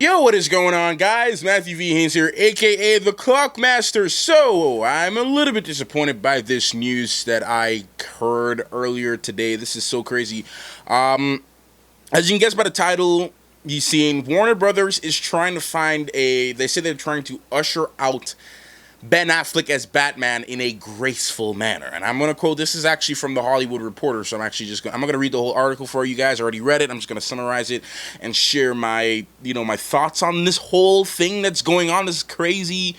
Yo, what is going on, guys? Matthew V. Haynes here, aka the Clockmaster. So, I'm a little bit disappointed by this news that I heard earlier today. This is so crazy. As you can guess by the title, you seen Warner Brothers is trying to find they say they're trying to usher out Ben Affleck as Batman in a graceful manner. And I'm going to quote, this is actually from the Hollywood Reporter, so I'm not going to read the whole article for you guys. I already read it. I'm just going to summarize it and share my thoughts on this whole thing that's going on, this crazy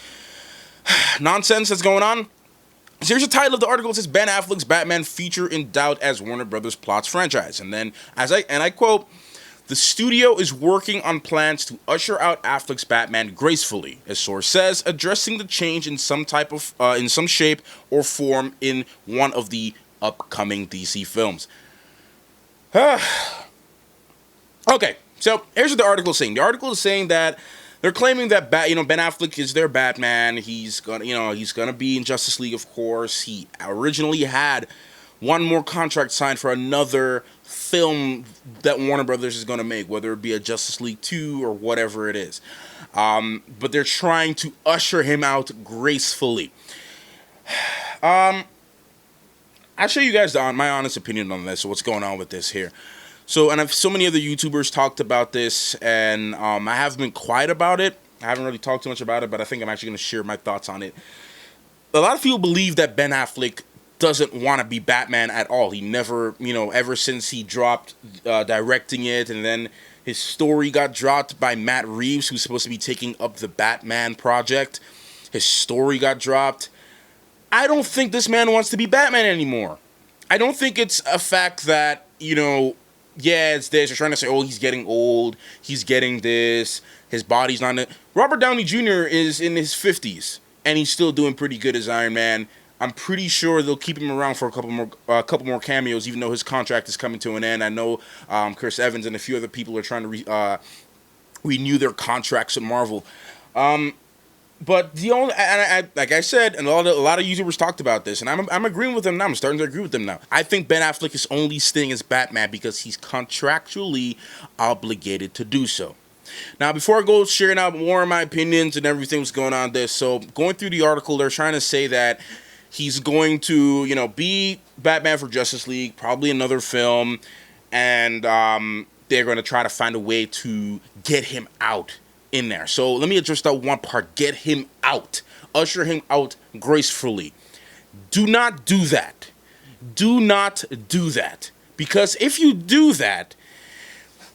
nonsense that's going on. So here's the title of the article. It says, Ben Affleck's Batman feature in doubt as Warner Brothers plots franchise. And then, I quote, the studio is working on plans to usher out Affleck's Batman gracefully, a source says, addressing the change in some shape or form in one of the upcoming DC films. Okay, so here's what the article is saying. The article is saying that they're claiming that Ben Affleck is their Batman. He's gonna be in Justice League, of course. He originally had one more contract signed for another film that Warner Brothers is going to make, whether it be a Justice League 2 or whatever it is. But they're trying to usher him out gracefully. I'll show you guys my honest opinion on this, what's going on with this here. So many other YouTubers talked about this, and I haven't been quiet about it. I haven't really talked too much about it, but I think I'm actually going to share my thoughts on it. A lot of people believe that Ben Affleck doesn't want to be Batman at all. He never, ever since he dropped directing it, and then his story got dropped by Matt Reeves, who's supposed to be taking up the Batman project. His story got dropped. I don't think this man wants to be Batman anymore. I don't think it's a fact that, it's this. You're trying to say, oh, he's getting old. He's getting this. His body's not it. Robert Downey Jr. is in his 50s, and he's still doing pretty good as Iron Man. I'm pretty sure they'll keep him around for a couple more cameos, even though his contract is coming to an end. I know Chris Evans and a few other people are trying to renew their contracts with Marvel. But the only, like I said, and a lot of YouTubers talked about this, and I'm agreeing with them now. I'm starting to agree with them now. I think Ben Affleck is only staying as Batman because he's contractually obligated to do so. Now, before I go sharing out more of my opinions and everything that's going on this, so going through the article, they're trying to say that he's going to, be Batman for Justice League, probably another film, and they're going to try to find a way to get him out in there. So let me address that one part. Get him out. Usher him out gracefully. Do not do that. Do not do that. Because if you do that,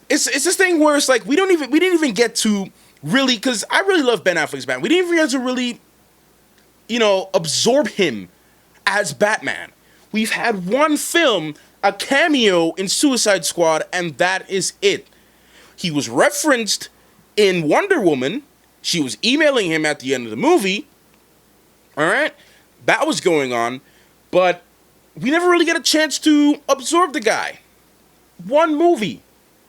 it's this thing where it's like we didn't even get to really, because I really love Ben Affleck's Batman. We didn't even get to really absorb him as Batman. We've had one film, a cameo in Suicide Squad, and that is it. He was referenced in Wonder Woman. She was emailing him at the end of the movie. Alright? That was going on. But we never really get a chance to absorb the guy. One movie.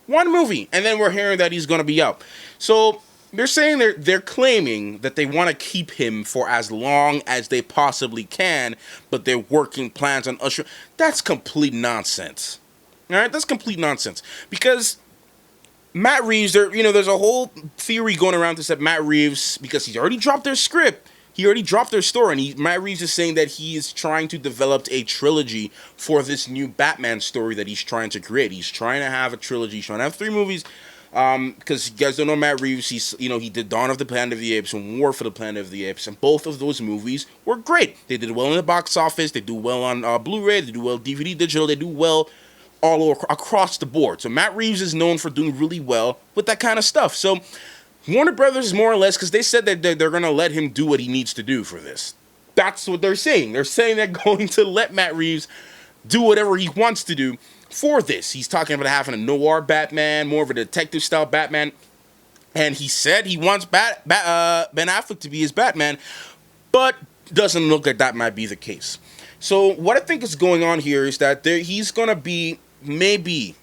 And then we're hearing that he's going to be out. So they're saying they're claiming that they want to keep him for as long as they possibly can, but they're working plans on usher. That's complete nonsense. All right, that's complete nonsense. Because Matt Reeves, there's a whole theory going around this that Matt Reeves, because he's already dropped their script, he already dropped their story, and Matt Reeves is saying that he is trying to develop a trilogy for this new Batman story that he's trying to create. He's trying to have a trilogy. He's trying to have 3 movies. Because you guys don't know Matt Reeves, he did Dawn of the Planet of the Apes and War for the Planet of the Apes, and both of those movies were great. They did well in the box office, they do well on Blu-ray, they do well DVD digital, they do well all across the board. So Matt Reeves is known for doing really well with that kind of stuff. So Warner Brothers is more or less, because they said that they're going to let him do what he needs to do for this. That's what they're saying. They're saying they're going to let Matt Reeves do whatever he wants to do for this. He's talking about having a noir Batman, more of a detective style Batman, and he said he wants Ben Affleck to be his Batman, but doesn't look like that might be the case. So what I think is going on here is that he's gonna be maybe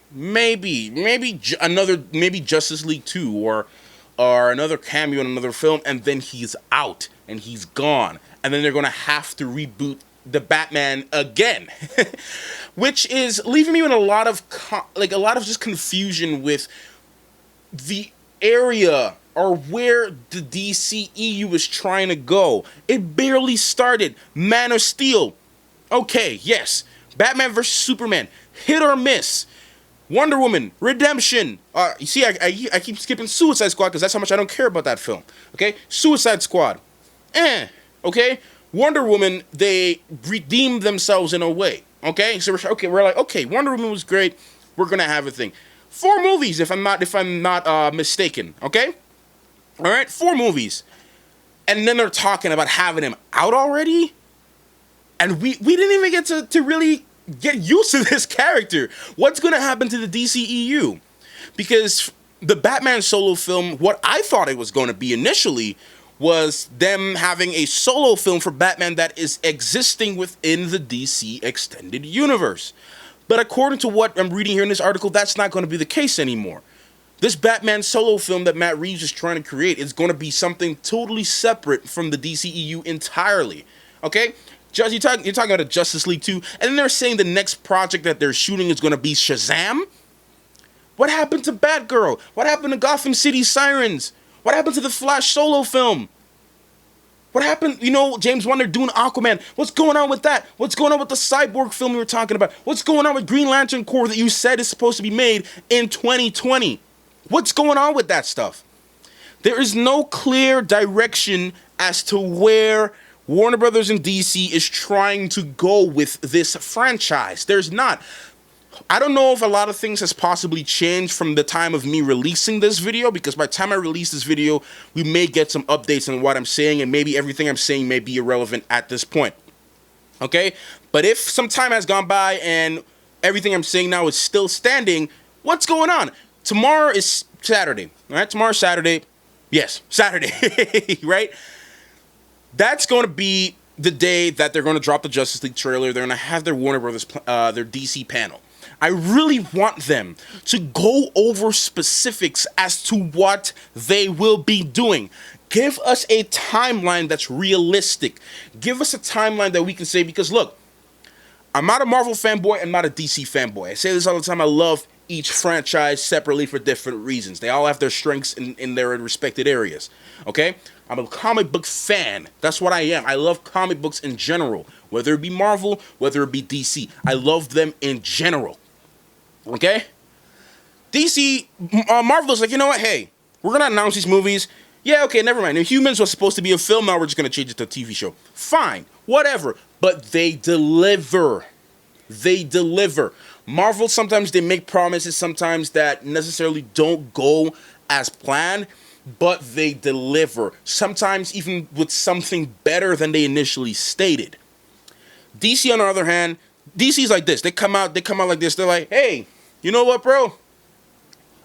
Justice League 2 or another cameo in another film, and then he's out and he's gone, and then they're gonna have to reboot the Batman again, which is leaving me with a lot of just confusion with the area are where the DCEU is trying to go. It barely started. Man of Steel. Okay, yes. Batman vs. Superman. Hit or miss. Wonder Woman. Redemption. You see, I keep skipping Suicide Squad because that's how much I don't care about that film. Okay? Suicide Squad. Okay? Wonder Woman, they redeemed themselves in a way. Okay? So we're like, okay, Wonder Woman was great. We're gonna have a thing. 4 movies, if I'm not mistaken. Okay? All right, 4 movies, and then they're talking about having him out already, and we didn't even get to really get used to this character. What's gonna happen to the DCEU? Because the Batman solo film, what I thought it was going to be initially, was them having a solo film for Batman that is existing within the DC extended universe. But according to what I'm reading here in this article, that's not going to be the case anymore. This Batman solo film that Matt Reeves is trying to create is going to be something totally separate from the DCEU entirely. Okay? You're talking about a Justice League 2, and then they're saying the next project that they're shooting is going to be Shazam? What happened to Batgirl? What happened to Gotham City Sirens? What happened to the Flash solo film? What happened, James Wan, they're doing Aquaman. What's going on with that? What's going on with the Cyborg film you were talking about? What's going on with Green Lantern Corps that you said is supposed to be made in 2020? What's going on with that stuff? There is no clear direction as to where Warner Brothers and DC is trying to go with this franchise. There's not. I don't know if a lot of things has possibly changed from the time of me releasing this video, because by the time I release this video, we may get some updates on what I'm saying, and maybe everything I'm saying may be irrelevant at this point. Okay? But if some time has gone by and everything I'm saying now is still standing, what's going on? Tomorrow is Saturday, all right? Tomorrow's Saturday. Yes, Saturday, right? That's going to be the day that they're going to drop the Justice League trailer. They're going to have their Warner Brothers, their DC panel. I really want them to go over specifics as to what they will be doing. Give us a timeline that's realistic. Give us a timeline that we can say, because look, I'm not a Marvel fanboy, I'm not a DC fanboy. I say this all the time, I love each franchise separately for different reasons. They all have their strengths in their respected areas, okay? I'm a comic book fan. That's what I am. I love comic books in general, whether it be Marvel, whether it be DC. I love them in general, okay? DC, Marvel is like, you know what? Hey, we're going to announce these movies. Yeah, okay, never mind. Humans was supposed to be a film. Now we're just going to change it to a TV show. Fine, whatever. But they deliver. They deliver. Marvel, sometimes they make promises, sometimes that necessarily don't go as planned, but they deliver. Sometimes even with something better than they initially stated. DC, on the other hand, DC's like this. They come out like this. They're like, hey, you know what, bro?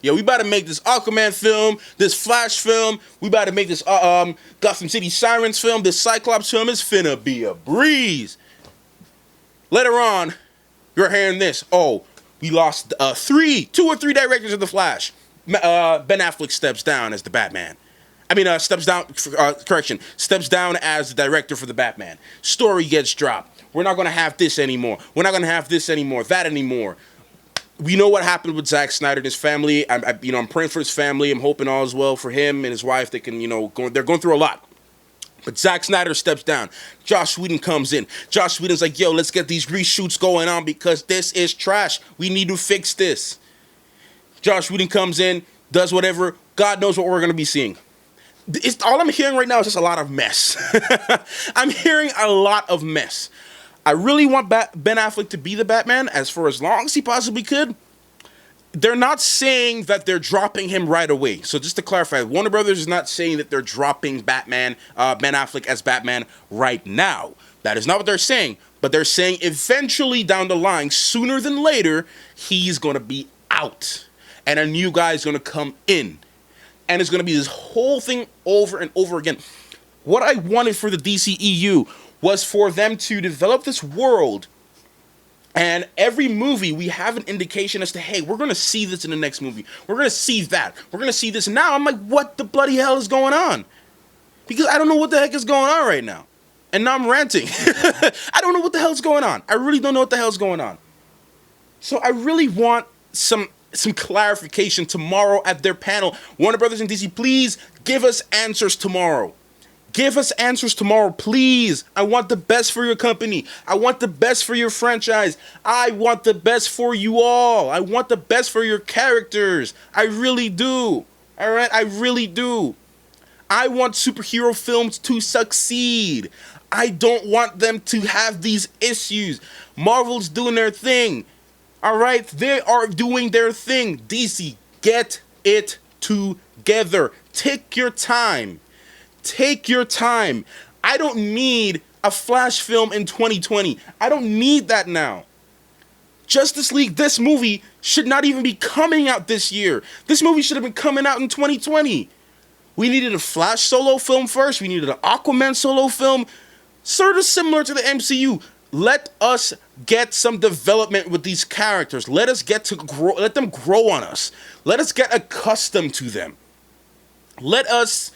Yeah, we about to make this Aquaman film, this Flash film. We about to make this Gotham City Sirens film, this Cyclops film. It's finna be a breeze. Later on, you're hearing this. Oh, we lost 2 or 3 directors of the Flash. Ben Affleck steps down as the Batman. Steps down as the director for the Batman. Story gets dropped. We're not going to have this anymore. We're not going to have this anymore, that anymore. We know what happened with Zack Snyder and his family. I'm praying for his family. I'm hoping all is well for him and his wife. They can, they're going through a lot. But Zack Snyder steps down. Joss Whedon comes in. Joss Whedon's like, yo, let's get these reshoots going on because this is trash. We need to fix this. Joss Whedon comes in, does whatever. God knows what we're going to be seeing. All I'm hearing right now is just a lot of mess. I'm hearing a lot of mess. I really want Ben Affleck to be the Batman for as long as he possibly could. They're not saying that they're dropping him right away. So just to clarify, Warner Brothers is not saying that they're dropping Ben Affleck as Batman right now. That is not what they're saying. But they're saying eventually down the line, sooner than later, he's going to be out. And a new guy is going to come in. And it's going to be this whole thing over and over again. What I wanted for the DCEU was for them to develop this world. And every movie, we have an indication as to, hey, we're going to see this in the next movie. We're going to see that. We're going to see this. Now I'm like, what the bloody hell is going on? Because I don't know what the heck is going on right now. And now I'm ranting. I don't know what the hell's going on. I really don't know what the hell's going on. So I really want some some clarification tomorrow at their panel. Warner Brothers and DC, please give us answers tomorrow. Give us answers tomorrow, please. I want the best for your company. I want the best for your franchise. I want the best for you all. I want the best for your characters. I really do. All right? I really do. I want superhero films to succeed. I don't want them to have these issues. Marvel's doing their thing. All right? They are doing their thing. DC, get it together. Take your time. Take your time. I don't need a Flash film in 2020. I don't need that now. Justice League, this movie should not even be coming out this year. This movie should have been coming out in 2020. We needed a Flash solo film first. We needed an Aquaman solo film. Sort of similar to the MCU. Let us get some development with these characters. Let us get to grow. Let them grow on us. Let us get accustomed to them. Let us,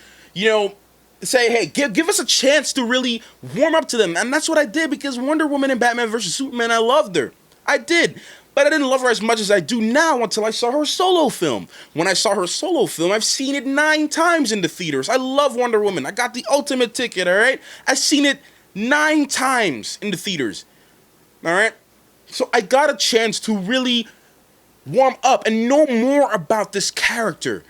say, hey, give us a chance to really warm up to them. And that's what I did, because Wonder Woman and Batman vs. Superman, I loved her. I did. But I didn't love her as much as I do now until I saw her solo film. When I saw her solo film, I've seen it 9 times in the theaters. I love Wonder Woman. I got the ultimate ticket, all right? I've seen it 9 times in the theaters, all right? So I got a chance to really warm up and know more about this character.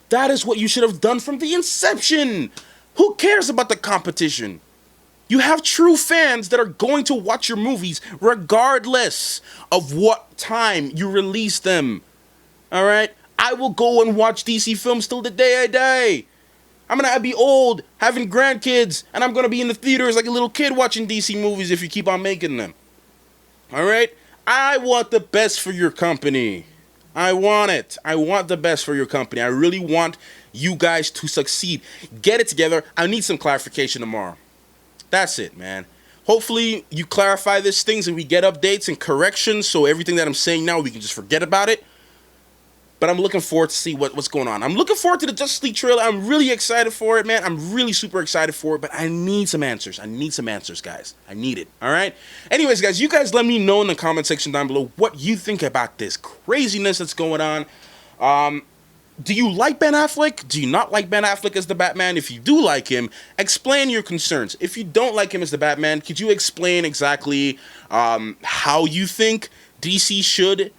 That is what you should have done from the inception. Who cares about the competition? You have true fans that are going to watch your movies regardless of what time you release them. All right? I will go and watch DC films till the day I die. I'm going to be old, having grandkids, and I'm going to be in the theaters like a little kid watching DC movies if you keep on making them. All right? I want the best for your company. I want it. I want the best for your company. I really want you guys to succeed. Get it together. I need some clarification tomorrow. That's it, man. Hopefully you clarify these things and we get updates and corrections, so everything that I'm saying now, we can just forget about it. But I'm looking forward to see what's going on. I'm looking forward to the Justice League trailer. I'm really excited for it, man. I'm really super excited for it, but I need some answers. I need some answers, guys. I need it, all right? Anyways, guys, you guys let me know in the comment section down below what you think about this craziness that's going on. Do you like Ben Affleck? Do you not like Ben Affleck as the Batman? If you do like him, explain your concerns. If you don't like him as the Batman, could you explain exactly how you think DC should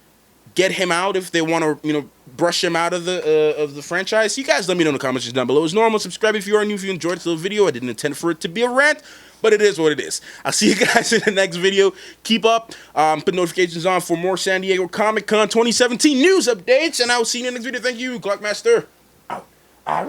get him out if they want to, brush him out of the franchise? You guys let me know in the comments down below. As normal, subscribe if you are new, if you enjoyed this little video. I didn't intend for it to be a rant, but it is what it is. I'll see you guys in the next video. Keep up. Put notifications on for more San Diego Comic-Con 2017 news updates, and I will see you in the next video. Thank you, Clockmaster.